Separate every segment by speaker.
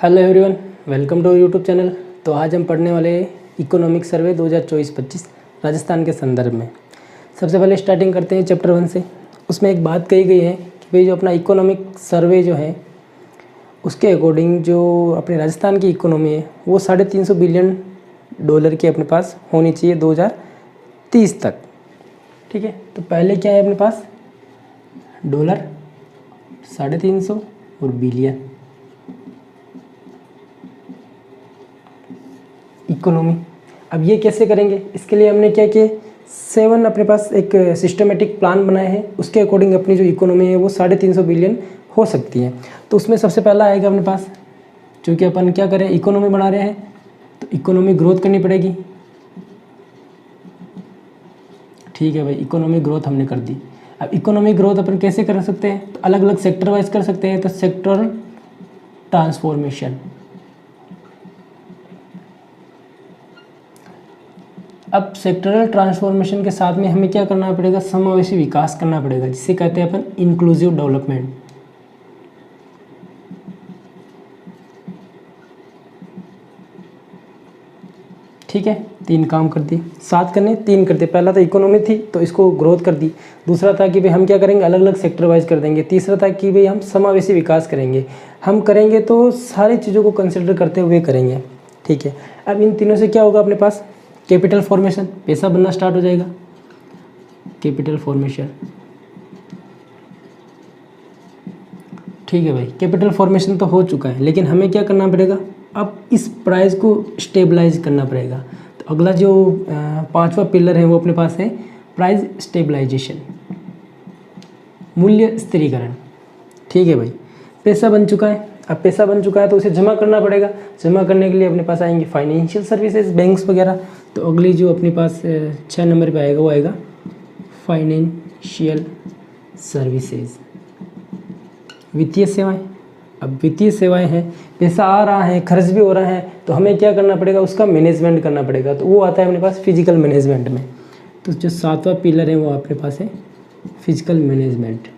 Speaker 1: Hello everyone, welcome to YouTube channel. तो आज हम पढ़ने वाले इकोनॉमिक सर्वे 2024-25 राजस्थान के संदर्भ में। सबसे पहले स्टार्टिंग करते हैं चैप्टर 1 से। उसमें एक बात कही गई है कि भाई जो अपना इकोनॉमिक सर्वे जो है उसके अकॉर्डिंग जो अपने राजस्थान की इकोनॉमी है वो $350 बिलियन की अपने पास होनी चाहिए 2030 तक। ठीक है, तो पहले क्या है अपने पास डॉलर 350 और बिलियन इकोनॉमी। अब ये कैसे करेंगे, इसके लिए हमने क्या किया 7 अपने पास एक सिस्टमेटिक प्लान बनाए हैं। उसके अकॉर्डिंग अपनी जो इकोनॉमी है वो 350 बिलियन हो सकती है। तो उसमें सबसे पहला आएगा अपने पास, चूँकि अपन क्या करें इकोनॉमी बना रहे हैं तो इकोनॉमी ग्रोथ करनी पड़ेगी। ठीक है भाई, इकोनॉमी ग्रोथ हमने कर दी। अब इकोनॉमी ग्रोथ अपन कैसे कर सकते हैं, तो अलग अलग सेक्टर वाइज कर सकते हैं। तो सेक्टरल ट्रांसफॉर्मेशन, अब सेक्टरल ट्रांसफॉर्मेशन के साथ में हमें क्या करना पड़ेगा, समावेशी विकास करना पड़ेगा, जिसे कहते हैं अपन इंक्लूसिव डेवलपमेंट। ठीक है, 3 काम कर दिए, 7 करने 3 कर दिए। पहला तो इकोनॉमी थी तो इसको ग्रोथ कर दी। दूसरा था कि भाई हम क्या करेंगे अलग अलग सेक्टर वाइज कर देंगे। तीसरा था कि भाई हम समावेशी विकास करेंगे। हम करेंगे तो सारी चीज़ों को कंसिडर करते हुए करेंगे। ठीक है, अब इन तीनों से क्या होगा अपने पास कैपिटल फॉर्मेशन, पैसा बनना स्टार्ट हो जाएगा। कैपिटल फॉर्मेशन, ठीक है भाई, कैपिटल फॉर्मेशन तो हो चुका है, लेकिन हमें क्या करना पड़ेगा, अब इस प्राइस को स्टेबलाइज करना पड़ेगा। तो अगला जो 5वां पिलर है वो अपने पास है प्राइस स्टेबलाइजेशन, मूल्य स्थिरीकरण। ठीक है भाई, पैसा बन चुका है। अब पैसा बन चुका है तो उसे जमा करना पड़ेगा। जमा करने के लिए अपने पास आएंगे फाइनेंशियल सर्विसेज, बैंक्स वगैरह। तो अगली जो अपने पास 6 नंबर पे आएगा वो आएगा फाइनेंशियल सर्विसेज, वित्तीय सेवाएं। अब वित्तीय सेवाएं हैं, पैसा आ रहा है, खर्च भी हो रहा है, तो हमें क्या करना पड़ेगा, उसका मैनेजमेंट करना पड़ेगा। तो वो आता है अपने पास फिजिकल मैनेजमेंट में। तो जो 7वां पिलर है वो अपने पास है फिजिकल मैनेजमेंट।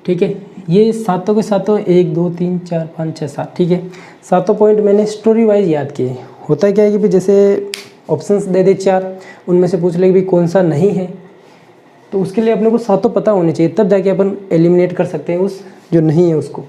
Speaker 1: ठीक है, ये सातों के सातों 1 2 3 4 5 6 7, ठीक है, सातों पॉइंट मैंने स्टोरी वाइज याद किए। होता क्या है कि भाई जैसे ऑप्शंस दे दे 4, उनमें से पूछ ले कि भाई कौन सा नहीं है, तो उसके लिए अपने को सातों पता होने चाहिए, तब जाके अपन एलिमिनेट कर सकते हैं उस जो नहीं है उसको।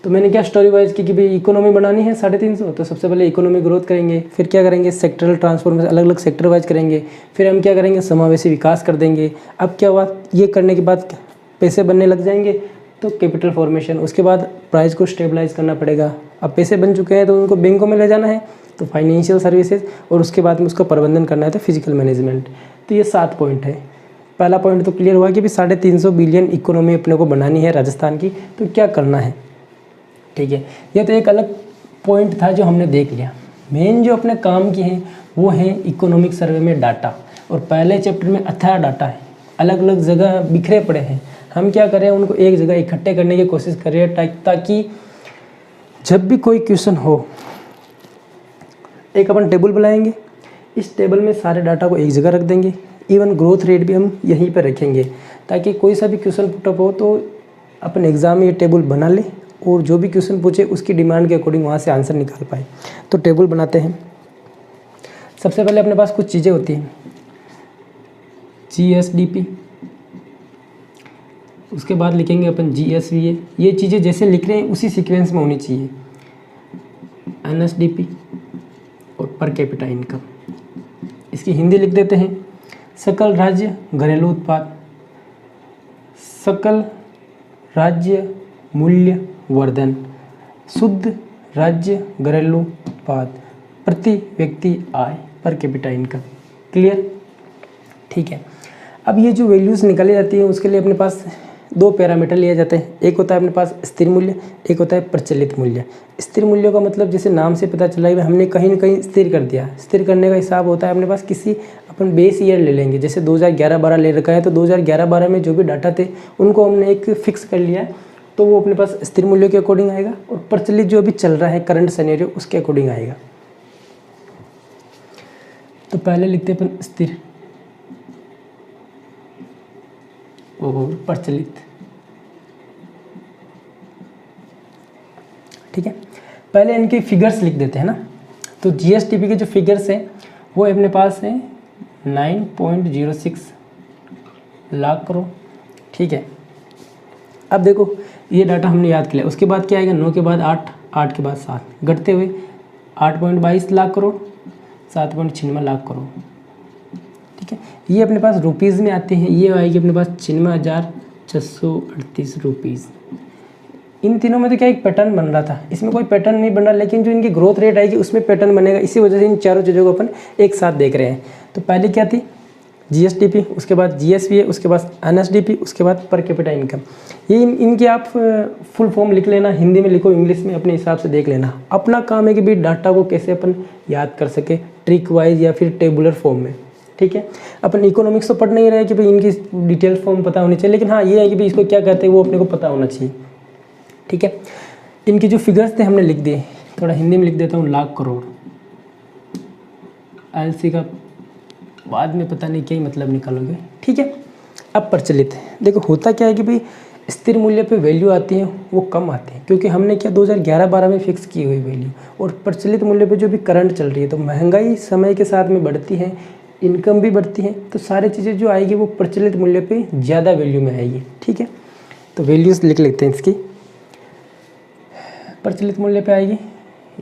Speaker 1: तो मैंने क्या स्टोरी वाइज की कि भाई इकोनॉमी बनानी है 350, तो सबसे पहले इकोनॉमी ग्रोथ करेंगे। फिर क्या करेंगे सेक्टरल ट्रांसफॉर्मेशन, अलग अलग सेक्टर वाइज करेंगे। फिर हम क्या करेंगे समावेशी विकास कर देंगे। अब क्या हुआ, ये करने के बाद पैसे बनने लग जाएंगे तो कैपिटल फॉर्मेशन। उसके बाद प्राइस को स्टेबलाइज करना पड़ेगा। अब पैसे बन चुके हैं तो उनको बैंकों में ले जाना है, तो फाइनेंशियल सर्विसेज, और उसके बाद में उसका प्रबंधन करना है तो फिजिकल मैनेजमेंट। तो ये 7 पॉइंट है। पहला पॉइंट तो क्लियर हुआ कि भी 350 बिलियन इकोनॉमी अपने को बनानी है राजस्थान की, तो क्या करना है। ठीक है, ये तो एक अलग पॉइंट था जो हमने देख लिया। मेन जो अपने काम की है वो है इकोनॉमिक सर्वे में डाटा, और पहले चैप्टर में अथाह डाटा है, अलग अलग जगह बिखरे पड़े हैं। हम क्या कर रहे हैं, उनको एक जगह इकट्ठे करने की कोशिश कर रहे हैं, ताकि जब भी कोई क्वेश्चन हो, एक अपन टेबल बनाएंगे, इस टेबल में सारे डाटा को एक जगह रख देंगे। इवन ग्रोथ रेट भी हम यहीं पर रखेंगे, ताकि कोई सा भी क्वेश्चन पुटअप हो तो अपन एग्जाम में ये टेबल बना ले, और जो भी क्वेश्चन पूछे उसकी डिमांड के अकॉर्डिंग वहाँ से आंसर निकाल पाए। तो टेबल बनाते हैं। सबसे पहले अपने पास कुछ चीज़ें होती हैं, GSDP, उसके बाद लिखेंगे अपन GSVA। ये चीज़ें जैसे लिख रहे हैं उसी सीक्वेंस में होनी चाहिए। NSDP और पर कैपिटा इनकम, इसकी हिंदी लिख देते हैं सकल राज्य घरेलू उत्पाद, सकल राज्य मूल्य वर्धन, शुद्ध राज्य घरेलू उत्पाद, प्रति व्यक्ति आय, पर कैपिटा इनकम। क्लियर, ठीक है। अब ये जो वैल्यूज़ निकाली जाती है उसके लिए अपने पास 2 पैरामीटर लिए जाते हैं। एक होता है अपने पास स्थिर मूल्य, एक होता है प्रचलित मूल्य। स्थिर मूल्य का मतलब जैसे नाम से पता चला है हमने कहीं ना कहीं स्थिर कर दिया। स्थिर करने का हिसाब होता है अपने पास किसी अपन बेस ईयर ले लेंगे, जैसे 2011-12 ले रखा है तो 2011-12 में जो भी डाटा थे उनको हमने एक फिक्स कर लिया, तो वो अपने पास स्थिर मूल्य के अकॉर्डिंग आएगा, और प्रचलित जो अभी चल रहा है करंट सिनेरियो उसके अकॉर्डिंग आएगा। तो पहले लिखते हैं अपन स्थिर और प्रचलित। ठीक है, पहले इनके फिगर्स लिख देते हैं ना। तो जीएसटीपी के जो फिगर्स हैं वो अपने पास है 9.06 लाख करोड़। ठीक है, अब देखो ये डाटा हमने याद किया, उसके बाद क्या आएगा, 9 के बाद 8, 8 के बाद 7, घटते हुए 8.22 लाख करोड़, 7.96 लाख करोड़। ठीक है, ये अपने पास रुपीज़ में आते हैं, ये आएगी अपने पास 96,638 रुपीज़। इन तीनों में तो क्या एक पैटर्न बन रहा था, इसमें कोई पैटर्न नहीं बन रहा, लेकिन जो इनकी ग्रोथ रेट आएगी उसमें पैटर्न बनेगा। इसी वजह से इन चारों चीज़ों को अपन एक साथ देख रहे हैं। तो पहले क्या थी, जीएसटीपी, उसके बाद जीएसवी है, उसके बाद एनएसडीपी, उसके बाद पर कैपिटा इनकम। ये इनकी आप फुल फॉर्म लिख लेना, हिंदी में लिखो, इंग्लिश में अपने हिसाब से देख लेना। अपना काम है कि भाई डाटा को कैसे अपन याद कर सके, ट्रिक वाइज या फिर टेबुलर फॉर्म में। ठीक है, अपन इकोनॉमिक्स तो पढ़ नहीं रहे कि भाई इनकी डिटेल फॉर्म पता होनी चाहिए, लेकिन हाँ ये है कि भाई इसको क्या कहते हैं वो अपने को पता होना चाहिए। ठीक है, इनके जो फिगर्स थे हमने लिख दिए, थोड़ा हिंदी में लिख देता हूँ, लाख करोड़। एलसी का बाद में पता नहीं क्या ही मतलब निकालोगे। ठीक है, अब प्रचलित है, देखो होता क्या है कि भाई स्थिर मूल्य पे वैल्यू आती है वो कम आती है, क्योंकि हमने क्या 2011-12 में फिक्स की हुई वैल्यू, और प्रचलित मूल्य पे जो भी करंट चल रही है, तो महंगाई समय के साथ में बढ़ती है, इनकम भी बढ़ती है, तो सारी चीज़ें जो आएगी वो प्रचलित मूल्य पे ज़्यादा वैल्यू में आएगी। ठीक है, तो वैल्यूज़ लिख लेते हैं इसकी, प्रचलित मूल्य पे आएगी,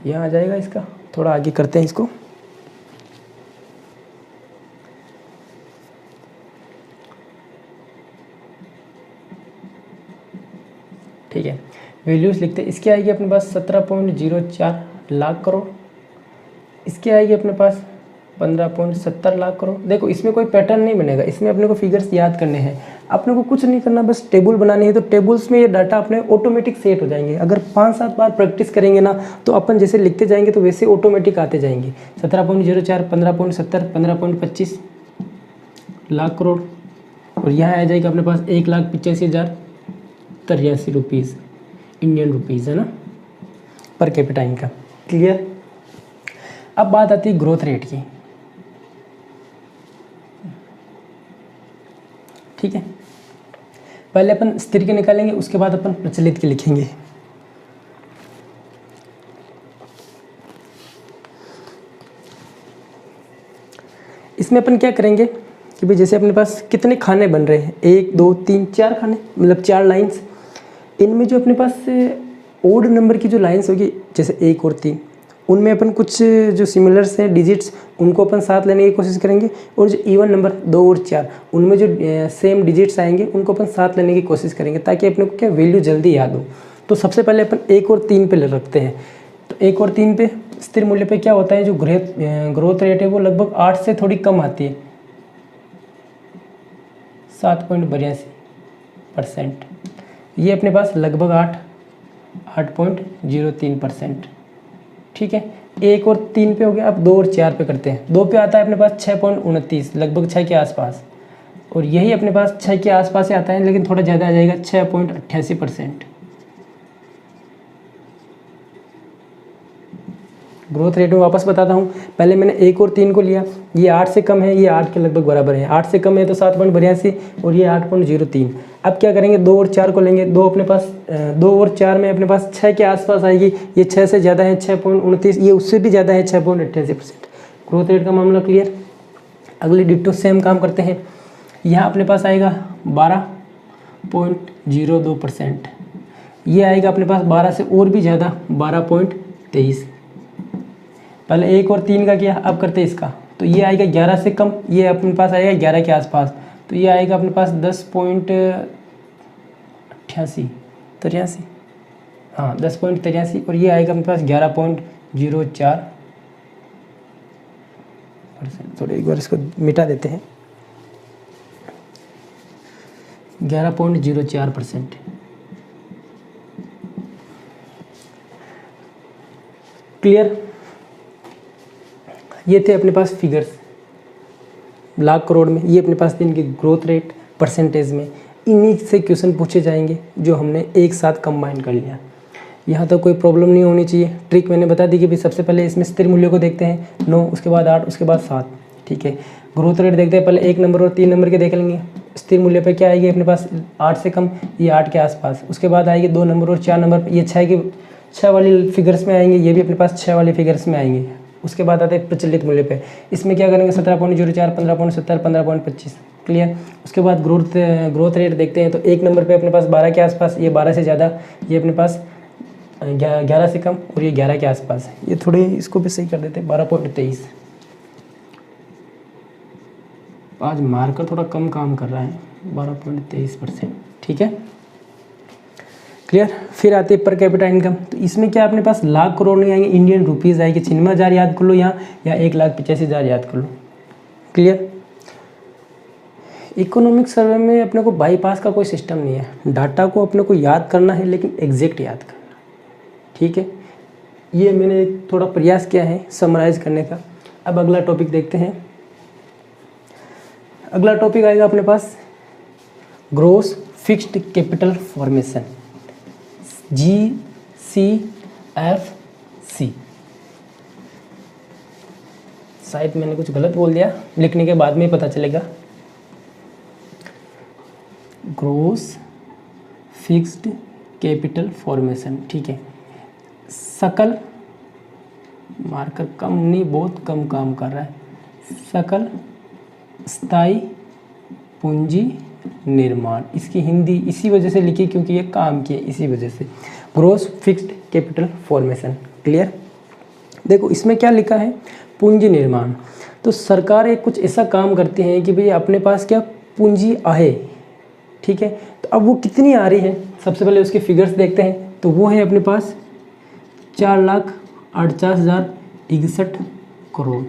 Speaker 1: यहाँ आ जाएगा इसका, थोड़ा आगे करते हैं इसको। ठीक है, वैल्यूज़ लिखते हैं, इसकी आएगी अपने पास 17.04 लाख करोड़, इसकी आएगी अपने पास 15.70 लाख करोड़। देखो इसमें कोई पैटर्न नहीं बनेगा, इसमें अपने को फिगर्स याद करने हैं, अपने को कुछ नहीं करना, बस टेबल बनानी है। तो टेबल्स में ये डाटा अपने ऑटोमेटिक सेट हो जाएंगे, अगर 5-7 बार प्रैक्टिस करेंगे ना तो अपन जैसे लिखते जाएंगे तो वैसे ऑटोमेटिक आते जाएंगे। 17.04, 15.70, 15.25 लाख करोड़, और यहाँ आ जाएगा अपने पास 1,85,083 रुपीज़, इंडियन रुपीज़ है ना, पर कैपिटा इनकम। क्लियर। अब बात आती है ग्रोथ रेट की। ठीक है, पहले अपन स्थिर के निकालेंगे, उसके बाद अपन प्रचलित के लिखेंगे। इसमें अपन क्या करेंगे कि भाई जैसे अपने पास कितने खाने बन रहे हैं, 1 2 3 4 खाने, मतलब 4 लाइंस। इनमें जो अपने पास ओड नंबर की जो लाइंस होगी, जैसे 1 और 3, उनमें अपन कुछ जो सिमिलर्स हैं डिजिट्स, उनको अपन साथ लेने की कोशिश करेंगे, और जो इवन नंबर 2 और 4, उनमें जो सेम डिजिट्स आएंगे उनको अपन साथ लेने की कोशिश करेंगे, ताकि अपने को क्या वैल्यू जल्दी याद हो। तो सबसे पहले अपन 1 और 3 पे रखते हैं। तो 1 और 3 पे स्थिर मूल्य पे क्या होता है, जो ग्रोथ रेट है वो लगभग 8 से थोड़ी कम आती है, 7.82%। ये अपने पास लगभग 8.03%। ठीक है, 1 और 3 पे हो गया। अब 2 और 4 पे करते हैं। 2 पे आता है अपने पास 6.29, लगभग 6 के आसपास, और यही अपने पास 6 के आसपास ही आता है, लेकिन थोड़ा ज़्यादा आ जाएगा, 6.88%। ग्रोथ रेट में वापस बताता हूँ, पहले मैंने 1 और 3 को लिया, ये 8 से कम है, ये 8 के लगभग बराबर है, 8 से कम है तो 7.82, और ये 8.03। अब क्या करेंगे, 2 और 4 को लेंगे। 2 अपने पास 2 और 4 में अपने पास 6 के आसपास आएगी, ये 6 से ज़्यादा है, 6.29, ये उससे भी ज़्यादा है, 6.88%। ग्रोथ रेट का मामला क्लियर। अगली डिट्टो सेम काम करते हैं, यहाँ अपने पास आएगा 12.02%, ये आएगा अपने पास 12 से और भी ज़्यादा, 12.23। पहले 1 और 3 का किया, अब करते हैं इसका। तो ये आएगा 11 से कम, ये अपने पास आएगा 11 के आसपास, तो ये आएगा अपने पास 10.83, हाँ 10.83, और ये आएगा अपने पास 11.04%। थोड़ा एक बार इसको मिटा देते हैं, 11.04%। क्लियर। ये थे अपने पास फिगर्स लाख करोड़ में, ये अपने पास थे इनके ग्रोथ रेट परसेंटेज में। इन्हीं से क्वेश्चन पूछे जाएंगे जो हमने एक साथ कंबाइन कर लिया। यहाँ तक कोई प्रॉब्लम नहीं होनी चाहिए। ट्रिक मैंने बता दी कि भाई सबसे पहले इसमें स्थिर मूल्य को देखते हैं, 9, उसके बाद 8, उसके बाद 7। ठीक है, ग्रोथ रेट देखते हैं, पहले 1 नंबर और 3 नंबर के देख लेंगे। स्थिर मूल्य पे क्या आएगी अपने पास, 8 से कम, ये 8 के आसपास। उसके बाद आएगी 2 नंबर और 4 नंबर, ये 6 वाली फिगर्स में आएंगे, ये भी अपने पास 6 वाले फिगर्स में आएंगे। उसके बाद आते हैं प्रचलित मूल्य पे, इसमें क्या करेंगे 17.04, 15.70, 15.25, क्लियर। उसके बाद ग्रोथ रेट देखते हैं, तो 1 नंबर पे अपने पास 12 के आसपास, ये 12 से ज़्यादा, ये अपने पास 11 से कम, और ये 11 के आसपास है। ये थोड़े इसको भी सही कर देते हैं, 12.23। आज मार्कर थोड़ा कम काम कर रहा है, 12.23%, ठीक है, क्लियर। फिर आती है पर कैपिटा इनकम, तो इसमें क्या अपने पास लाख करोड़ नहीं आएंगे, इंडियन रुपीज़ आएगी। 96,000 याद कर लो यहाँ, या 1,85,000 याद कर लो, क्लियर। इकोनॉमिक सर्वे में अपने को बाईपास का कोई सिस्टम नहीं है, डाटा को अपने को याद करना है लेकिन एग्जैक्ट याद करना, ठीक है। ये मैंने थोड़ा प्रयास किया है समराइज करने का। अब अगला टॉपिक देखते हैं। अगला टॉपिक आएगा अपने पास gross fixed capital formation, GCFC। शायद मैंने कुछ गलत बोल दिया, लिखने के बाद में ही पता चलेगा। ग्रॉस फिक्स्ड कैपिटल फॉर्मेशन, ठीक है। सकल, मार्कर कम नहीं, बहुत कम काम कर रहा है, सकल स्थायी पूंजी निर्माण, इसकी हिंदी इसी वजह से लिखी क्योंकि ये काम की है, इसी वजह से। Gross fixed capital formation, clear. देखो इसमें क्या लिखा है, पूंजी निर्माण। तो सरकार एक कुछ ऐसा काम करती है कि भाई अपने पास क्या पूंजी आए, ठीक है। तो अब वो कितनी आ रही है, सबसे पहले उसके फिगर्स देखते हैं। तो वो है अपने पास 4,48,061 करोड़।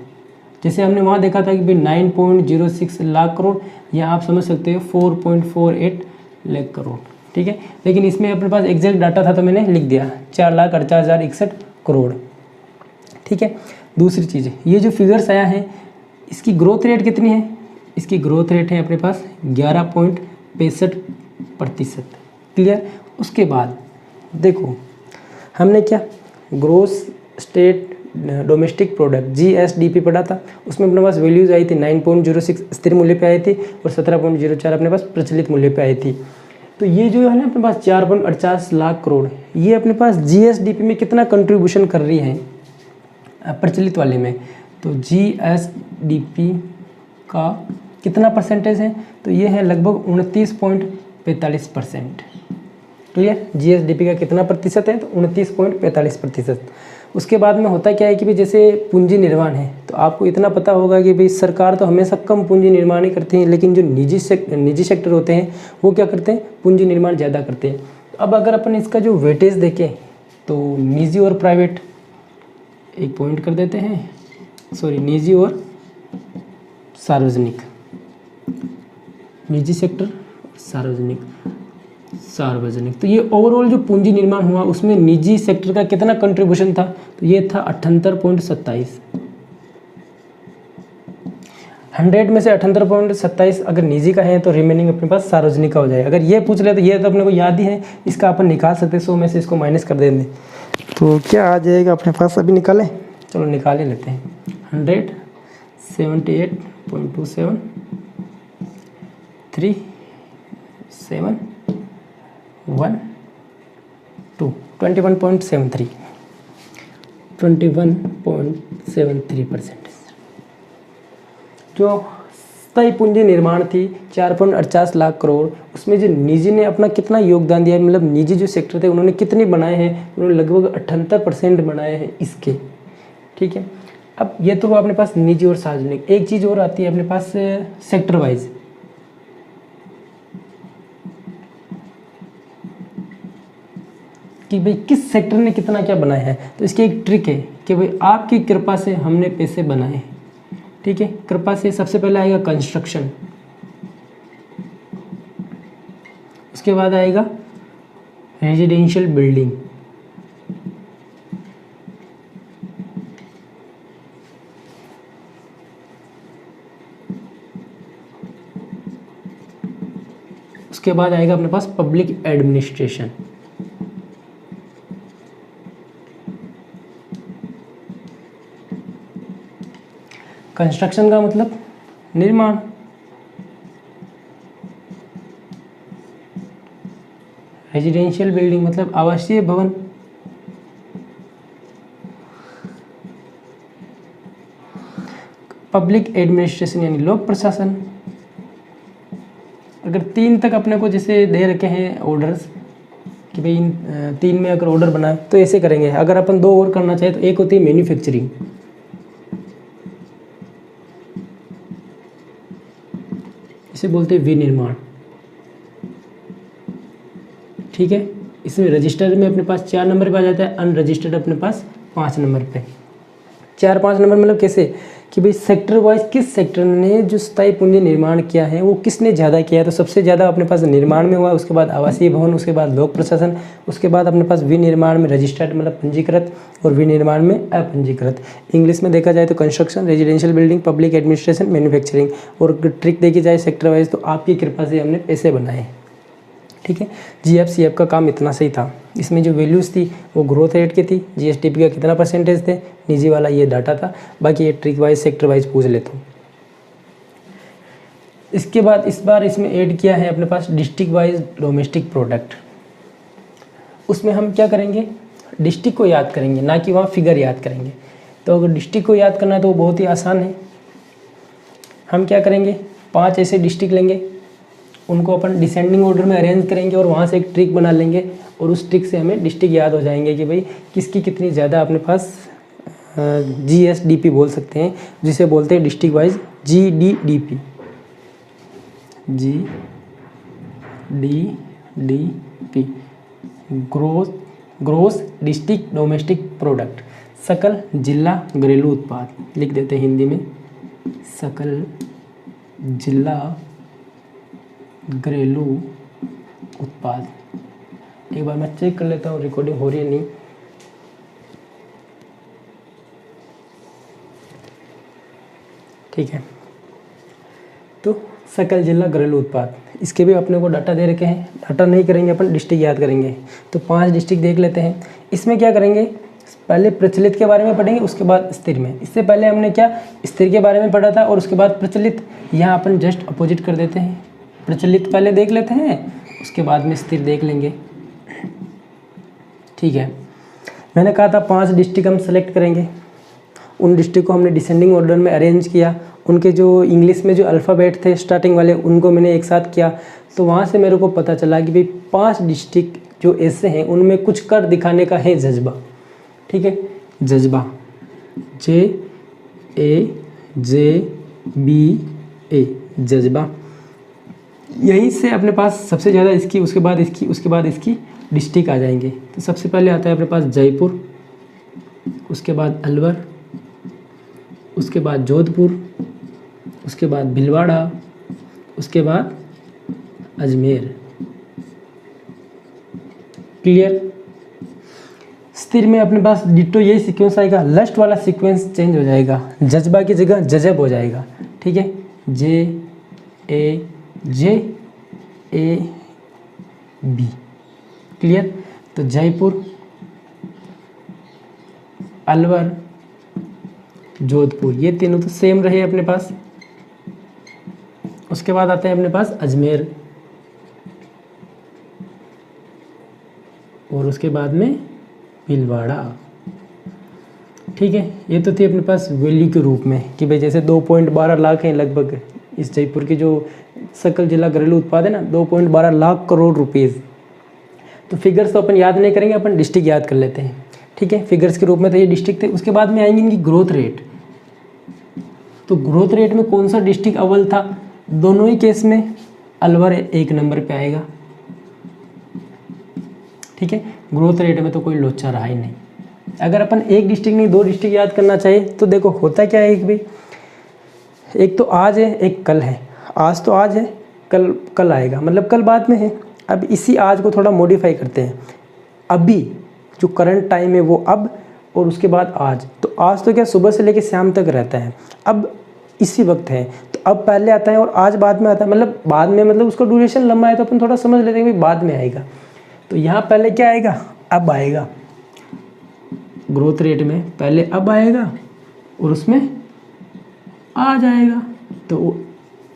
Speaker 1: जैसे हमने वहाँ देखा था कि भाई 9.06 लाख करोड़, यहाँ आप समझ सकते हो 4.48 लाख करोड़, ठीक है। लेकिन इसमें अपने पास एग्जैक्ट डाटा था तो मैंने लिख दिया 4,48,061 करोड़, ठीक है। दूसरी चीज़, ये जो फिगर्स आया है इसकी ग्रोथ रेट कितनी है, इसकी ग्रोथ रेट है अपने पास 11.65%, क्लियर। उसके बाद देखो हमने क्या gross state domestic product GSDP पढ़ा था, उसमें अपने पास वैल्यूज आई थी 9.06 स्थिर मूल्य पे आई थी और 17.04 अपने पास प्रचलित मूल्य पे आई थी। तो ये जो है ना अपने पास 4.48 लाख करोड़, ये अपने पास GSDP में कितना कंट्रीब्यूशन कर रही है प्रचलित वाले में। तो GSDP का कितना परसेंटेज है, तो ये है लगभग 29.45%, क्लियर। GSDP का कितना प्रतिशत है, तो 29.45%। उसके बाद में होता क्या है कि भाई जैसे पूंजी निर्माण है, तो आपको इतना पता होगा कि भाई सरकार तो हमेशा कम पूंजी निर्माण ही करती है, लेकिन जो निजी सेक्टर होते हैं वो क्या करते हैं, पूंजी निर्माण ज़्यादा करते हैं। अब अगर अपन इसका जो वेटेज देखें तो निजी और प्राइवेट, एक पॉइंट कर देते हैं, सॉरी निजी और सार्वजनिक, निजी सेक्टर सार्वजनिक, तो ये ओवरऑल जो पूंजी निर्माण हुआ उसमें निजी सेक्टर का कितना कंट्रीब्यूशन था, तो ये था 78.27। 100 में से 78.27 अगर निजी का है तो रिमेनिंग अपने पास सार्वजनिक का हो जाएगा। अगर ये पूछ ले तो ये तो अपने को याद ही है, इसका अपन निकाल सकते हैं, 100 में से इसको माइनस कर देंगे तो क्या आ जाएगा अपने पास, अभी निकालें, चलो निकाल ही लेते हैं। 178.27 3 7 1 2 21.73 21.73%। जो स्थायी पूंजी निर्माण थी 4.48 लाख करोड़, उसमें जो निजी ने अपना कितना योगदान दिया, मतलब निजी जो सेक्टर थे उन्होंने कितने बनाए हैं, उन्होंने लगभग 78% बनाए हैं इसके, ठीक है। अब ये तो अपने पास निजी और सार्वजनिक। एक चीज़ और आती है अपने पास सेक्टर वाइज, कि भाई किस सेक्टर ने कितना क्या बनाया है। तो इसकी एक ट्रिक है कि भाई आपकी कृपा से हमने पैसे बनाए, ठीक है। कृपा से सबसे पहले आएगा कंस्ट्रक्शन, उसके बाद आएगा रेजिडेंशियल बिल्डिंग, उसके बाद आएगा अपने पास पब्लिक एडमिनिस्ट्रेशन, कंस्ट्रक्शन का मतलब निर्माण, रेजिडेंशियल बिल्डिंग मतलब आवासीय भवन, पब्लिक एडमिनिस्ट्रेशन यानी लोक प्रशासन। अगर 3 तक अपने को जैसे दे रखे हैं ऑर्डर्स कि भाई इन 3 में अगर ऑर्डर बनाए तो ऐसे करेंगे। अगर अपन 2 और करना चाहे तो एक होती है मैन्युफैक्चरिंग, इसे बोलते हैं विनिर्माण, ठीक है। इसमें रजिस्टर्ड में अपने पास 4 नंबर पे आ जाता है, अनरजिस्टर्ड अपने पास 5 नंबर पे। 4-5 नंबर मतलब कैसे कि भाई सेक्टर वाइज किस सेक्टर ने जो स्थायी पूंजी निर्माण किया है वो किसने ज़्यादा किया है। तो सबसे ज़्यादा अपने पास निर्माण में हुआ, उसके बाद आवासीय भवन, उसके बाद लोक प्रशासन, उसके बाद अपने पास विनिर्माण में रजिस्टर्ड मतलब पंजीकृत और विनिर्माण में अपंजीकृत। इंग्लिश में देखा जाए तो construction, residential building, public administration, manufacturing. और ट्रिक देखी जाए सेक्टर वाइज तो आपकी कृपा से हमने पैसे बनाए, ठीक है। GFCF का काम इतना सही था। इसमें जो वैल्यूज़ थी वो ग्रोथ रेट की थी, GSDP का कितना परसेंटेज थे, निजी वाला ये डाटा था। बाकी ये ट्रिक वाइज सेक्टर वाइज पूछ लेता हूँ। इसके बाद इस बार इसमें ऐड किया है अपने पास डिस्ट्रिक्ट वाइज डोमेस्टिक प्रोडक्ट। उसमें हम क्या करेंगे, डिस्ट्रिक्ट को याद करेंगे, ना कि वहाँ फिगर याद करेंगे। तो अगर डिस्ट्रिक्ट को याद करना है तो वो बहुत ही आसान है। हम क्या करेंगे, 5 ऐसे डिस्ट्रिक्ट लेंगे, उनको अपन डिसेंडिंग ऑर्डर में अरेंज करेंगे और वहाँ से एक ट्रिक बना लेंगे और उस ट्रिक से हमें डिस्ट्रिक्ट याद हो जाएंगे कि भाई किसकी कितनी ज़्यादा अपने पास GSDP बोल सकते हैं, जिसे बोलते हैं district wise GDDP, GDDP gross district domestic product. सकल जिला घरेलू उत्पाद लिख देते हैं हिंदी में, सकल जिला घरेलू उत्पाद। एक बार मैं चेक कर लेता हूँ रिकॉर्डिंग हो रही है नहीं। ठीक है, तो सकल जिला घरेलू उत्पाद, इसके भी अपने को डाटा दे रखे हैं। डाटा नहीं करेंगे अपन, डिस्ट्रिक्ट याद करेंगे। तो 5 डिस्ट्रिक्ट देख लेते हैं। इसमें क्या करेंगे, पहले प्रचलित के बारे में पढ़ेंगे, उसके बाद स्थिर में। इससे पहले हमने क्या स्थिर के बारे में पढ़ा था और उसके बाद प्रचलित। यहाँ अपन जस्ट अपोजिट कर देते हैं, प्रचलित पहले देख लेते हैं, उसके बाद में स्थिर देख लेंगे, ठीक है। मैंने कहा था 5 डिस्ट्रिक्ट हम सेलेक्ट करेंगे। उन डिस्ट्रिक्ट को हमने डिसेंडिंग ऑर्डर में अरेंज किया। उनके जो इंग्लिश में जो अल्फ़ाबेट थे स्टार्टिंग वाले, उनको मैंने एक साथ किया। तो वहाँ से मेरे को पता चला कि भाई 5 डिस्ट्रिक्ट जो ऐसे हैं उनमें कुछ कर दिखाने का है जज्बा, ठीक है। जज्बा, JAJBA, जज्बा। यहीं से अपने पास सबसे ज़्यादा इसकी, उसके बाद इसकी, उसके बाद इसकी डिस्ट्रिक्ट आ जाएंगे। तो सबसे पहले आता है अपने पास जयपुर, उसके बाद अलवर, उसके बाद जोधपुर, उसके बाद भीलवाड़ा, उसके बाद अजमेर। क्लियर। स्थिर में अपने पास डिटो यही सीक्वेंस आएगा, लास्ट वाला सीक्वेंस चेंज हो जाएगा, जज्बा की जगह जजब हो जाएगा, ठीक है। JAJAB, clear. तो जयपुर, अलवर, जोधपुर, ये तीनों तो सेम रहे अपने पास। उसके बाद आते हैं अपने पास अजमेर, और उसके बाद में भीलवाड़ा, ठीक है। ये तो थी अपने पास वैल्यू के रूप में कि भाई जैसे 2.12 लाख हैं लगभग इस जयपुर की जो सकल जिला घरेलू उत्पाद है ना, 2.12 लाख करोड़ रुपीज़। तो फिगर्स तो अपन याद नहीं करेंगे, अपन डिस्ट्रिक्ट याद कर लेते हैं, ठीक है। फिगर्स के रूप में तो ये डिस्ट्रिक्ट थे। उसके बाद में आएंगे इनकी ग्रोथ रेट। तो ग्रोथ रेट में कौन सा डिस्ट्रिक्ट अव्वल था, दोनों ही केस में अलवर 1 नंबर पे आएगा, ठीक है। ग्रोथ रेट में तो कोई लोचा रहा ही नहीं। अगर अपन एक डिस्ट्रिक्ट नहीं 2 डिस्ट्रिक्ट याद करना चाहिए तो देखो होता क्या है, एक भी एक तो आज है, एक कल है। आज तो आज है, कल आएगा, मतलब कल बाद में है। अब इसी आज को थोड़ा मॉडिफाई करते हैं। अभी जो करंट टाइम है वो अब, और उसके बाद आज। तो आज तो क्या सुबह से लेकर शाम तक रहता है, अब इसी वक्त है। तो अब पहले आता है और आज बाद में आता है, मतलब बाद में, मतलब उसका ड्यूरेशन लंबा है तो अपन थोड़ा समझ लेते हैं कि बाद में आएगा। तो यहाँ पहले क्या आएगा, अब आएगा। ग्रोथ रेट में पहले अब आएगा और उसमें आ जाएगा। तो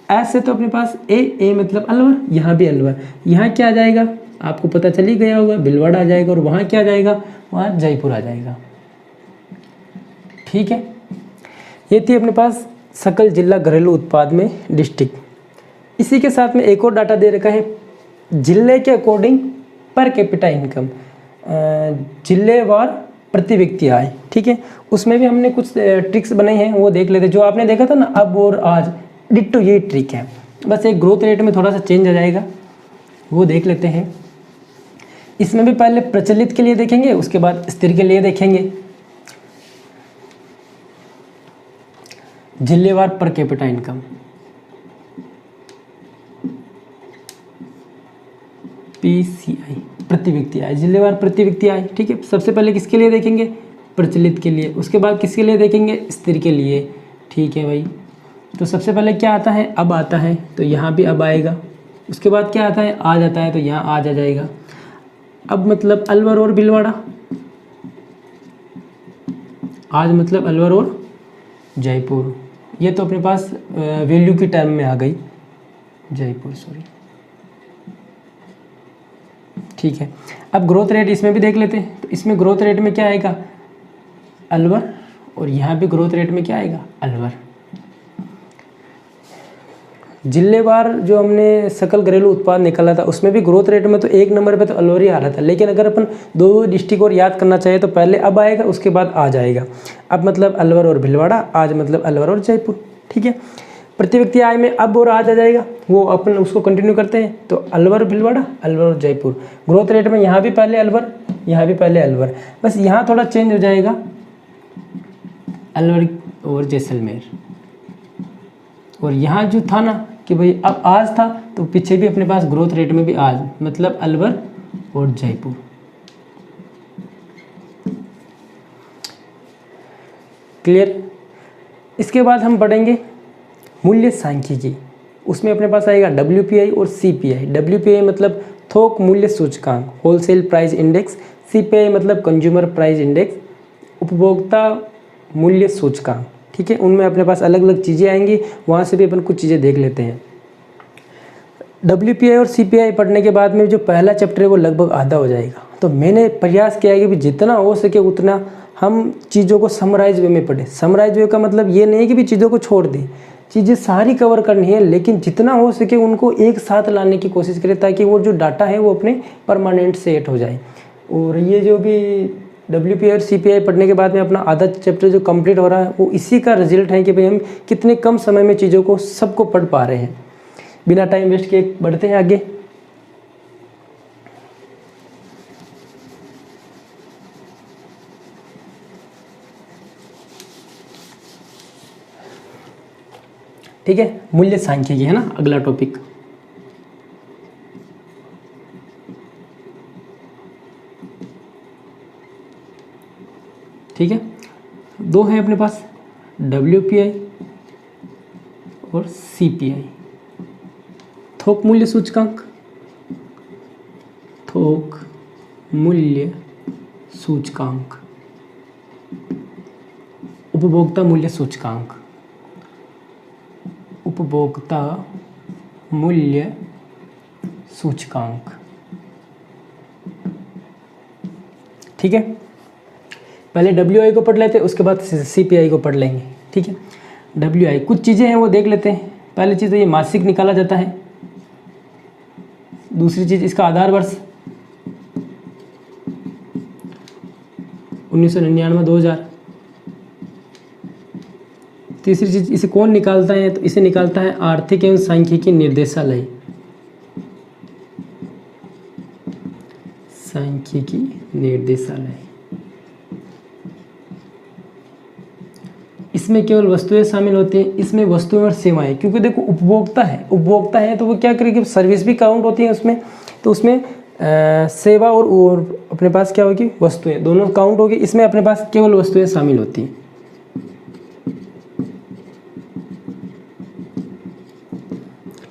Speaker 1: ऐसे तो अपने पास ए मतलब अलवर, यहाँ भी अलवर। यहाँ क्या आ जाएगा आपको पता चल ही गया होगा, भीलवाड़ा आ जाएगा। और वहाँ क्या आ जाएगा, वहाँ जयपुर आ जाएगा, ठीक है। ये थी अपने पास सकल जिला घरेलू उत्पाद में डिस्ट्रिक्ट। इसी के साथ में एक और डाटा दे रखा है जिले के अकॉर्डिंग पर कैपिटा इनकम, जिलेवार प्रति व्यक्ति आय। ठीक है, उसमें भी हमने कुछ ट्रिक्स बनाई हैं, वो देख लेते। जो आपने देखा था ना अब और आज, डिट्टो यही ट्रिक है, बस एक ग्रोथ रेट में थोड़ा सा चेंज आ जाएगा, वो देख लेते हैं। इसमें भी पहले प्रचलित के लिए देखेंगे, उसके बाद स्थिर के लिए देखेंगे। जिलेवार पर कैपिटा इनकम, PCI प्रति व्यक्ति आय, जिलेवार प्रति व्यक्ति आय। ठीक है, सबसे पहले किसके लिए देखेंगे? प्रचलित के लिए, उसके बाद किसके लिए देखेंगे? स्थिर के लिए। ठीक है भाई, तो सबसे पहले क्या आता है? अब आता है, तो यहाँ भी अब आएगा। उसके बाद क्या आता है? आज आता है, तो यहाँ आज आ जाएगा। अब मतलब अलवर और भीलवाड़ा, आज मतलब अलवर और जयपुर, ये तो अपने पास वैल्यू की टर्म में आ गई, जयपुर सॉरी। ठीक है, अब ग्रोथ रेट इसमें भी देख लेते हैं। तो इसमें ग्रोथ रेट में क्या आएगा? अलवर, और यहाँ भी ग्रोथ रेट में क्या आएगा? अलवर। जिलेवार जो हमने सकल घरेलू उत्पाद निकाला था उसमें भी ग्रोथ रेट में तो एक नंबर पे तो अलवर ही आ रहा था, लेकिन अगर अपन दो डिस्ट्रिक्ट और याद करना चाहे तो पहले अब आएगा, उसके बाद आ जाएगा। अब मतलब अलवर और भीलवाड़ा, आज मतलब अलवर और जयपुर। ठीक है, प्रति व्यक्ति आय में अब और आज आ जाएगा, वो अपन उसको कंटिन्यू करते हैं। तो अलवर भीलवाड़ा, अलवर और जयपुर। ग्रोथ रेट में यहाँ भी पहले अलवर, यहाँ भी पहले अलवर, बस यहाँ थोड़ा चेंज हो जाएगा, अलवर और जैसलमेर। और यहाँ जो था ना कि भाई अब आज था, तो पीछे भी अपने पास ग्रोथ रेट में भी आज, मतलब अलवर और जयपुर। क्लियर? इसके बाद हम पढ़ेंगे मूल्य सांख्यिकी। उसमें अपने पास आएगा WPI और CPI। WPI मतलब थोक मूल्य सूचकांक, होलसेल प्राइस इंडेक्स। CPI मतलब कंज्यूमर प्राइस इंडेक्स, उपभोक्ता मूल्य सूचकांक। ठीक है, उनमें अपने पास अलग अलग चीज़ें आएंगी, वहाँ से भी अपन कुछ चीज़ें देख लेते हैं। WPI और CPI पढ़ने के बाद में जो पहला चैप्टर है वो लगभग आधा हो जाएगा। तो मैंने प्रयास किया है कि जितना हो सके उतना हम चीज़ों को समराइज वे में पढ़ें। समराइज वे का मतलब ये नहीं कि भी चीज़ों को छोड़ दें, चीज़ें सारी कवर करनी है, लेकिन जितना हो सके उनको एक साथ लाने की कोशिश करें, ताकि वो जो डाटा है वो अपने परमानेंट सेट हो जाए। और ये जो भी WPI और CPI पढ़ने के बाद में अपना आधा चैप्टर जो कंप्लीट हो रहा है वो इसी का रिजल्ट है कि भाई हम कितने कम समय में चीज़ों को सबको पढ़ पा रहे हैं। बिना टाइम वेस्ट किए बढ़ते हैं आगे। ठीक है, मूल्य सांख्यिकी है ना अगला टॉपिक। ठीक है, दो है अपने पास, WPI और CPI, थोक मूल्य सूचकांक, थोक मूल्य सूचकांक, उपभोक्ता मूल्य सूचकांक, उपभोक्ता मूल्य सूचकांक। ठीक है, पहले WI को पढ़ लेते हैं, उसके बाद CPI को पढ़ लेंगे। ठीक है, WI कुछ चीज़ें हैं वो देख लेते हैं। पहली चीज़ तो ये मासिक निकाला जाता है। दूसरी चीज़ इसका आधार वर्ष 1999 2000। तीसरी चीज़ इसे कौन निकालता है? तो इसे निकालता है आर्थिक एवं सांख्यिकी निर्देशालय, सांख्यिकी निर्देशालय। इसमें केवल वस्तुएं शामिल होती हैं, इसमें वस्तुएं और सेवाएं, क्योंकि देखो उपभोक्ता है तो वो क्या करेगी? सर्विस भी काउंट होती है उसमें, तो उसमें सेवा और अपने पास क्या होगी? वस्तुएं, दोनों काउंट होगी। इसमें अपने पास केवल वस्तुएं शामिल होती हैं।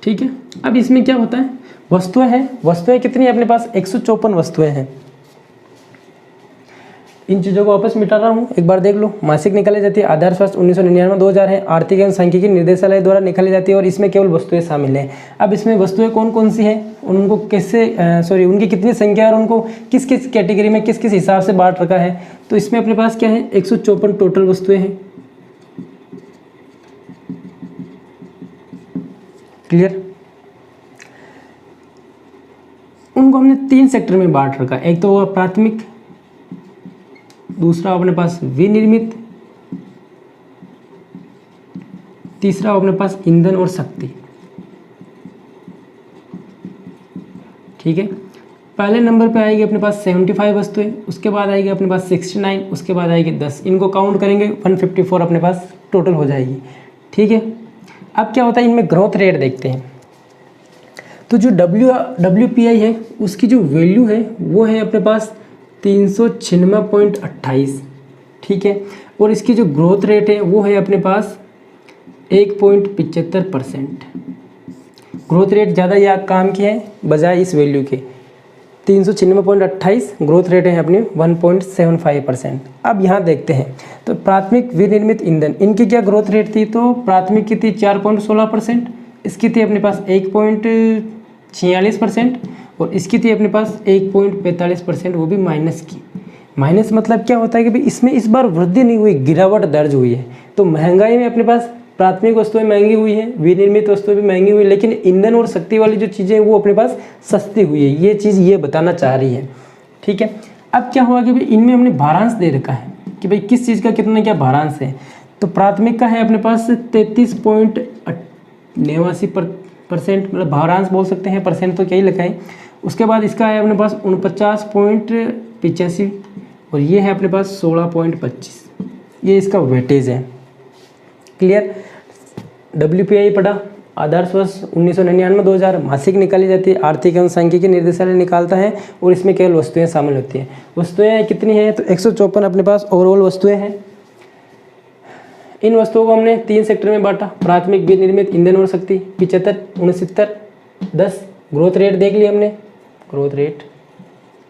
Speaker 1: ठीक है, अब इसमें क्या होता है? वस्तुएं हैं, वस्तुएं कितनी है अपने पास? 154 वस्तुएं हैं। इन चीज़ों को वापस मिटा रहा हूँ, एक बार देख लो। मासिक निकाली जाती है, आधार वर्ष 1999 2000 है, आर्थिक एवं सांख्यिकी निर्देशालय द्वारा निकाली जाती है, और इसमें केवल वस्तुएं शामिल हैं। अब इसमें वस्तुएं कौन कौन सी हैं, उनको कैसे उनकी कितनी संख्या और उनको किस किस कैटेगरी में किस किस हिसाब से बांट रखा है। तो इसमें अपने पास क्या है? 154 टोटल वस्तुएं हैं। क्लियर। उनको हमने 3 सेक्टर में बांट रखा, एक तो हुआ प्राथमिक, दूसरा अपने पास विनिर्मित, तीसरा अपने पास ईंधन और शक्ति। ठीक है, पहले नंबर पे आएगी अपने पास 75 वस्तुएं, उसके बाद आएगी अपने पास 69, उसके बाद आएगी 10, इनको काउंट करेंगे 154 अपने पास टोटल हो जाएगी। ठीक है, अब क्या होता है इनमें ग्रोथ रेट देखते हैं। तो जो WPI है उसकी जो वैल्यू है वो है अपने पास 396.28। ठीक है, और इसकी जो ग्रोथ रेट है वो है अपने पास 1.75%। ग्रोथ रेट ज़्यादा या काम की है बजाय इस वैल्यू के। 396.28 ग्रोथ रेट है अपनी 1.75%। अब यहाँ देखते हैं तो प्राथमिक विनिर्मित ईंधन इनकी क्या ग्रोथ रेट थी, तो प्राथमिक की थी 4.16%, इसकी थी अपने पास 1.46% और इसकी थी अपने पास 1.45%, वो भी माइनस की। माइनस मतलब क्या होता है कि भाई इसमें इस बार वृद्धि नहीं हुई, गिरावट दर्ज हुई है। तो महंगाई में अपने पास प्राथमिक वस्तुएं महंगी हुई है, विनिर्मित वस्तुएं भी महंगी हुई, लेकिन ईंधन और शक्ति वाली जो चीज़ें वो अपने पास सस्ती हुई है। ये चीज़ ये बताना चाह रही है। ठीक है, अब क्या हुआ कि भाई इनमें हमने भारांश दे रखा है कि भाई किस चीज़ का कितना क्या भारांश है। तो प्राथमिक का है अपने पास 33.89%, मतलब भारांश बोल सकते हैं, परसेंट तो क्या ही लिखा है। उसके बाद इसका है अपने पास 49.85 और ये है अपने पास 16.25, ये इसका वेटेज है। क्लियर। WPI पढ़ा, आदर्श वर्ष 1999-2000 मासिक निकाली जाती है, आर्थिक एवं सांख्यिकी निर्देशालय निकालता है और इसमें केवल वस्तुएं शामिल होती हैं। वस्तुएं कितनी हैं, तो 154 अपने पास ओवरऑल वस्तुएं हैं। इन वस्तुओं को हमने 3 सेक्टर में बांटा, प्राथमिक, विनिर्मित, ईंधन और शक्ति। 75, 69, 10। ग्रोथ रेट देख लिया हमने, ग्रोथ रेट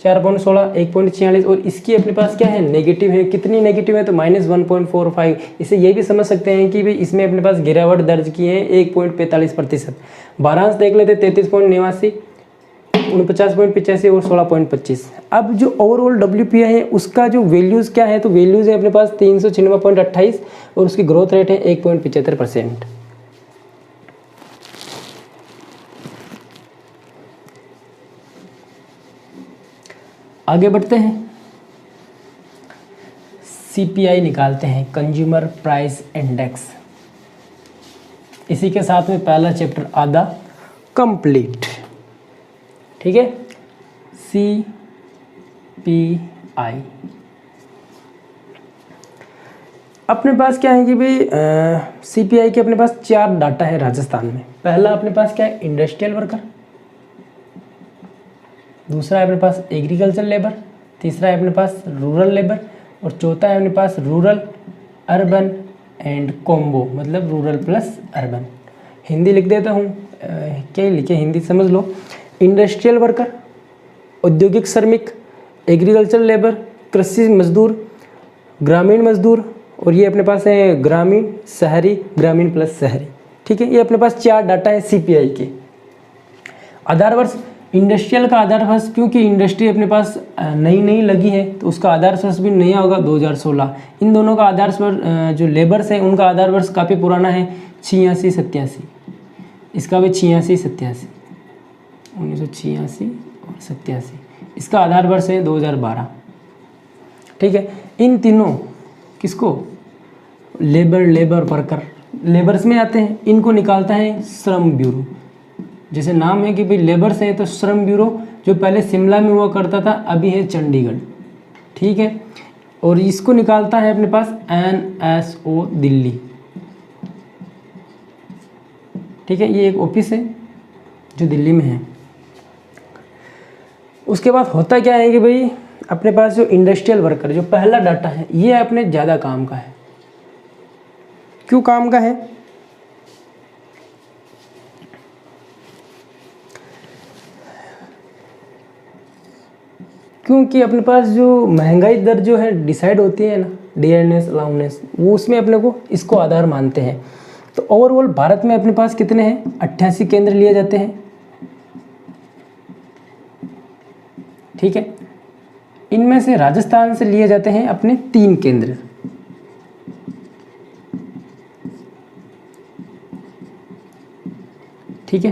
Speaker 1: 4.16, 1.46 और इसकी अपने पास क्या है, नेगेटिव है। कितनी नेगेटिव है, तो -1.45। इसे ये भी समझ सकते हैं कि भाई इसमें अपने पास गिरावट दर्ज की है 1.45%। भारांश देख लेते 33.89, 49.85 और 16.25। अब जो ओवरऑल WPI है उसका जो वैल्यूज़ क्या है, तो वैल्यूज़ है अपने पास 396.28 और उसकी ग्रोथ रेट है 1.75%। आगे बढ़ते हैं, CPI निकालते हैं, कंज्यूमर प्राइस इंडेक्स। इसी के साथ में पहला चैप्टर आधा कंप्लीट। ठीक है, CPI अपने पास क्या है कि भाई CPI के अपने पास 4 डाटा है राजस्थान में। पहला अपने पास क्या है, इंडस्ट्रियल वर्कर, दूसरा है अपने पास एग्रीकल्चर लेबर, तीसरा है अपने पास रूरल लेबर और चौथा है अपने पास रूरल, अर्बन एंड कॉम्बो, मतलब रूरल प्लस अर्बन। हिंदी लिख देता हूँ, क्या ही लिखे, हिंदी समझ लो। इंडस्ट्रियल वर्कर, औद्योगिक श्रमिक, एग्रीकल्चर लेबर, कृषि मजदूर, ग्रामीण मजदूर और ये अपने पास है ग्रामीण, शहरी, ग्रामीण प्लस शहरी। ठीक है, ये अपने पास 4 डाटा है CPI के। आधार वर्ष इंडस्ट्रियल का आधार वर्ष, क्योंकि इंडस्ट्री अपने पास नई लगी है तो उसका आधार वर्ष भी नया होगा 2016। इन दोनों का आधार वर्ष जो लेबर्स है उनका आधार वर्ष काफ़ी पुराना है 86-87, इसका भी 86-87, 1986 और 87, इसका आधार वर्ष है 2012। ठीक है, इन तीनों किसको, लेबर वर्कर, लेबर्स में आते हैं, इनको निकालता है श्रम ब्यूरो। जैसे नाम है कि भाई लेबर्स हैं तो श्रम ब्यूरो, जो पहले शिमला में हुआ करता था अभी है चंडीगढ़। ठीक है, और इसको निकालता है अपने पास NSO दिल्ली। ठीक है, ये एक ऑफिस है जो दिल्ली में है। उसके बाद होता क्या है कि भाई अपने पास जो इंडस्ट्रियल वर्कर, जो पहला डाटा है, ये अपने ज़्यादा काम का है। क्यों काम का है, क्योंकि अपने पास जो महंगाई दर जो है डिसाइड होती है ना, डियरनेस अलाउनेस, वो उसमें अपने को इसको आधार मानते हैं। तो ओवरऑल भारत में अपने पास कितने हैं, 88 केंद्र लिए जाते हैं। ठीक है, इनमें से राजस्थान से लिए जाते हैं अपने 3 केंद्र। ठीक है।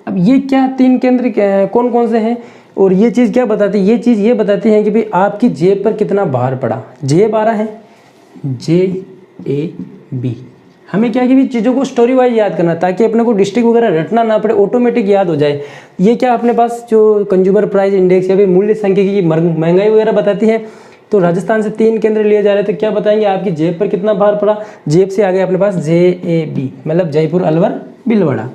Speaker 1: अब ये क्या 3 केंद्र कौन कौन से हैं और ये चीज़ क्या बताती है, ये चीज़ ये बताती है कि भाई आपकी जेब पर कितना भार पड़ा। जेब आ रहा है JAB। हमें क्या कि भी चीज़ों को स्टोरी वाइज याद करना ताकि अपने को डिस्ट्रिक्ट वगैरह रटना ना पड़े, ऑटोमेटिक याद हो जाए। ये क्या अपने पास जो कंज्यूमर प्राइस इंडेक्स या फिर मूल्य सांख्यिकी की महंगाई वगैरह बताती है। तो राजस्थान से 3 केंद्र लिए जा रहे थे, क्या बताएंगे आपकी जेब पर कितना भार पड़ा। जेब से आ गया अपने पास JAB मतलब जयपुर अलवर भीलवाड़ा।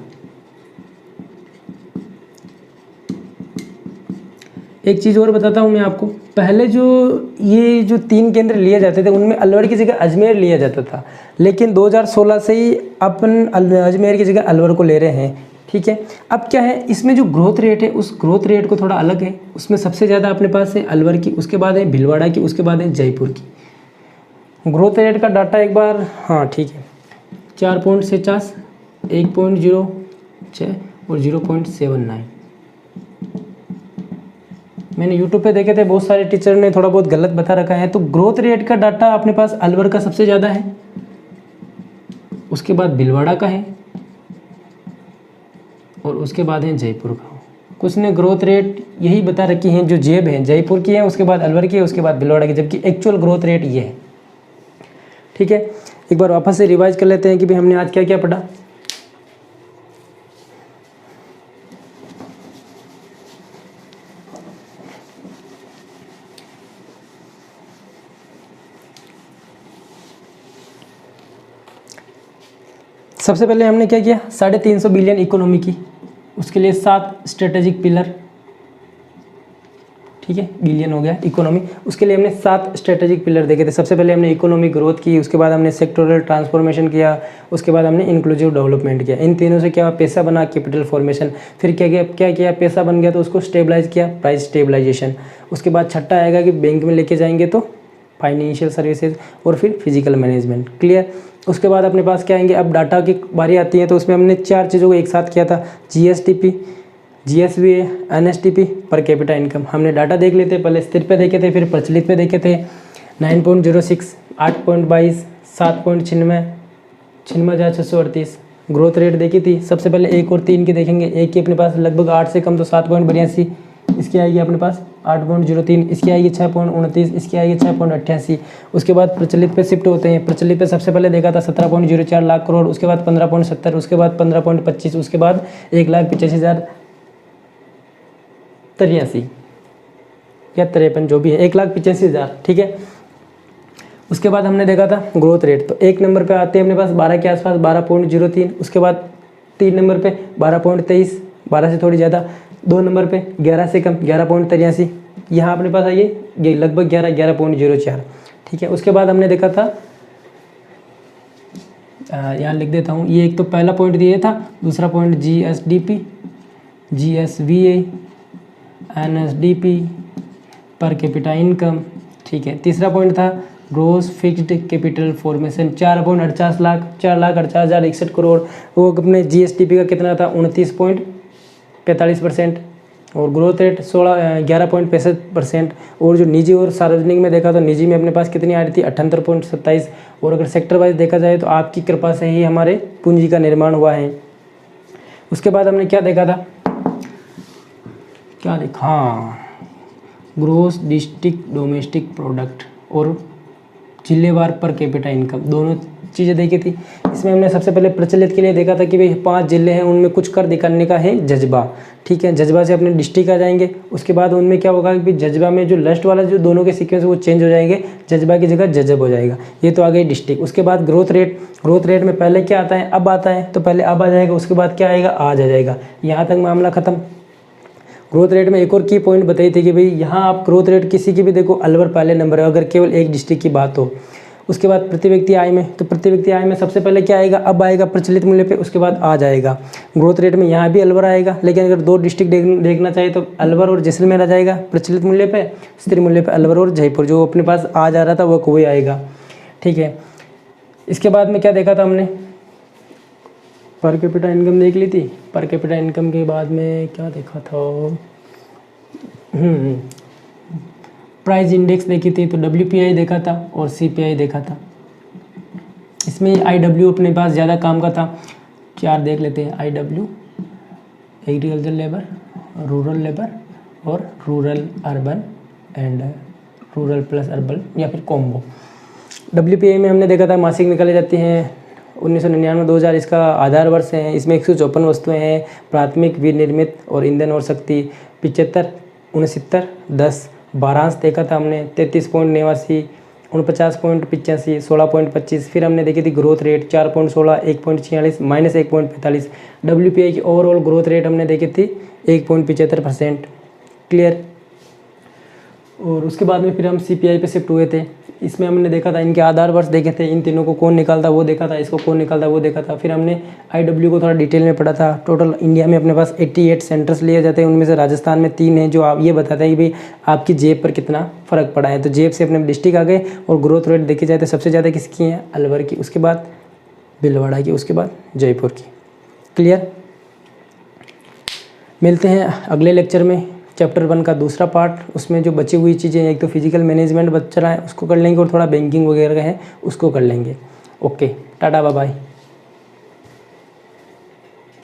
Speaker 1: एक चीज़ और बताता हूँ मैं आपको, पहले ये जो 3 केंद्र लिए जाते थे उनमें अलवर की जगह अजमेर लिया जाता था, लेकिन 2016 से ही अपन अजमेर की जगह अलवर को ले रहे हैं। ठीक है। अब क्या है इसमें जो ग्रोथ रेट है उस ग्रोथ रेट को थोड़ा अलग है। उसमें सबसे ज़्यादा अपने पास है अलवर की, उसके बाद है भीलवाड़ा की, उसके बाद है जयपुर की। ग्रोथ रेट का डाटा एक बार, हाँ ठीक है, 4.50, 1.06 और 0.79। मैंने यूट्यूब पे देखे थे, बहुत सारे टीचर ने थोड़ा बहुत गलत बता रखा है। तो ग्रोथ रेट का डाटा अपने पास अलवर का सबसे ज़्यादा है, उसके बाद भीलवाड़ा का है और उसके बाद है जयपुर का। कुछ ने ग्रोथ रेट यही बता रखी हैं, जो जेब है जयपुर की है, उसके बाद अलवर की है, उसके बाद भीलवाड़ा की, जबकि एक्चुअल ग्रोथ रेट ये है। ठीक है। एक बार वापस से रिवाइज कर लेते हैं कि भाई हमने आज क्या क्या पढ़ा। सबसे पहले हमने क्या किया, 350 बिलियन इकोनॉमी की, उसके लिए 7 स्ट्रेटेजिक पिलर। ठीक है, बिलियन हो गया इकोनॉमी, उसके लिए हमने 7 स्ट्रेटेजिक पिलर देखे थे। सबसे पहले हमने इकोनॉमिक ग्रोथ की, उसके बाद हमने सेक्टोरल ट्रांसफॉर्मेशन किया, उसके बाद हमने इंक्लूसिव डेवलपमेंट किया। इन तीनों से क्या पैसा बना, कैपिटल फॉर्मेशन। फिर क्या किया, पैसा बन गया तो उसको स्टेबलाइज किया, प्राइस स्टेबलाइजेशन। उसके बाद छठा आएगा कि बैंक में लेके जाएंगे तो फाइनेंशियल सर्विसेज, और फिर फिजिकल मैनेजमेंट। क्लियर। उसके बाद अपने पास क्या आएंगे, अब डाटा की बारी आती है, तो उसमें हमने 4 चीज़ों को एक साथ किया था, GSTP, GSVA, NSTP, पर कैपिटा इनकम। हमने डाटा देख लेते, पहले स्थिर पे देखे थे, फिर प्रचलित पे देखे थे। 9.06, 8.22, 7.96, 96,638 ग्रोथ रेट देखी थी। सबसे पहले 1 और 3 की देखेंगे। 1 की अपने पास लगभग 8 से कम तो 7.82, इसकी आएगी अपने पास 8.03, इसकी आएगी 6.29, इसकी आएगी 6.88। उसके बाद प्रचलित पे शिफ्ट होते हैं। प्रचलित पे सबसे पहले देखा था 17.04 लाख करोड़, उसके बाद 15.70, उसके बाद 15.25, उसके बाद 1,85,083 या 53 जो भी है, 1,85,000। ठीक है। उसके बाद हमने देखा था ग्रोथ रेट, तो 1 नंबर पे आते हैं अपने पास 12 के आसपास, 12.03। उसके बाद 3 नंबर पे 12.23, 12 से थोड़ी ज़्यादा। 2 नंबर पे 11 से कम, 11.83। यहाँ अपने पास आइए ये लगभग 11.04। ठीक है। उसके बाद हमने देखा था, यहाँ लिख देता हूँ, ये एक तो पहला पॉइंट दिया था, दूसरा point GSDP, GSVA, NSDP, per capita income. ठीक है। तीसरा पॉइंट था gross fixed capital formation, 4.48 lakh, 4,48,061 crore. वो अपने GSDP का कितना था, 29.45%, और ग्रोथ रेट 11.65%। और जो निजी और सार्वजनिक में देखा तो निजी में अपने पास कितनी आ रही थी, 78.27। और अगर सेक्टर वाइज देखा जाए तो आपकी कृपा से ही हमारे पूंजी का निर्माण हुआ है। उसके बाद हमने क्या देखा था, हाँ, ग्रोस डिस्ट्रिक्ट डोमेस्टिक प्रोडक्ट और जिलेवार पर कैपिटा इनकम, दोनों चीज़ें देखी थी। इसमें हमने सबसे पहले प्रचलित के लिए देखा था कि भाई 5 जिले हैं, उनमें कुछ कर दिखाने का है जज्बा। ठीक है। जज्बा से अपने डिस्ट्रिक्ट आ जाएंगे। उसके बाद उनमें क्या होगा कि जज्बा में जो लास्ट वाला जो दोनों के सीक्वेंस वो चेंज हो जाएंगे, जज्बा की जगह जजब हो जाएगा। ये तो आ गई डिस्ट्रिक्ट। उसके बाद ग्रोथ रेट, ग्रोथ रेट में पहले क्या आता है, अब आता है, तो पहले अब आ जाएगा, उसके बाद क्या आएगा, आज आ जाएगा। यहाँ तक मामला खत्म। ग्रोथ रेट में एक और की पॉइंट बताई थी कि भाई यहाँ आप ग्रोथ रेट किसी की भी देखो, अलवर पहले नंबर है अगर केवल एक डिस्ट्रिक्ट की बात हो। उसके बाद प्रति व्यक्ति आय में, तो प्रति व्यक्ति आय में सबसे पहले क्या आएगा, अब आएगा प्रचलित मूल्य पे, उसके बाद आ जाएगा ग्रोथ रेट में। यहाँ भी अलवर आएगा, लेकिन अगर 2 डिस्ट्रिक्ट देखना चाहिए तो अलवर और जैसलमेर आ जाएगा प्रचलित मूल्य पे। स्थिर मूल्य पे अलवर और जयपुर, जो अपने पास आ जा रहा था वो कोई आएगा। ठीक है। इसके बाद में क्या देखा था हमने, पर कैपिटा इनकम देख ली थी। पर कैपिटा इनकम के बाद में क्या देखा था, प्राइस इंडेक्स देखी थी, तो WPI देखा था और CPI देखा था। इसमें IW अपने पास ज़्यादा काम का था। 4 देख लेते हैं। IW agriculture labour, rural labour और rural urban and rural plus urban या फिर कॉम्बो। WPI में हमने देखा था मासिक निकाले जाते हैं 1999-2000 इसका आधार वर्ष है। इसमें 154 वस्तुएं हैं, प्राथमिक, विनिर्मित और ईंधन और शक्ति 75, 69, 10। वारांश देखा था हमने 33.89, 49.85, 16.25। फिर हमने देखी थी ग्रोथ रेट 4.16, 1.46, -1.45। WPI की ओवरऑल ग्रोथ रेट हमने देखी थी 1.75%। क्लियर। और उसके बाद में फिर हम CPI पे शिफ्ट हुए थे। इसमें हमने देखा था इनके आधार वर्ष देखे थे, इन तीनों को कौन निकालता वो देखा था, इसको कौन निकालता वो देखा था। फिर हमने IW को थोड़ा डिटेल में पढ़ा था। टोटल इंडिया में अपने पास 88 सेंटर्स लिए जाते हैं, उनमें से राजस्थान में 3 हैं जो आप ये बताते हैं कि भाई आपकी जेब पर कितना फ़र्क पड़ा है। तो जेब से अपने डिस्ट्रिक्ट आ गए। और ग्रोथ रेट देखी जाए तो सबसे ज़्यादा किसकी है, अलवर की, उसके बाद भीलवाड़ा की, उसके बाद जयपुर की। क्लियर। मिलते हैं अगले लेक्चर में चैप्टर 1 का दूसरा पार्ट। उसमें जो बची हुई चीज़ें, एक तो फिजिकल मैनेजमेंट बच रहा है उसको कर लेंगे और थोड़ा बैंकिंग वगैरह है उसको कर लेंगे। Okay, tata bye bye.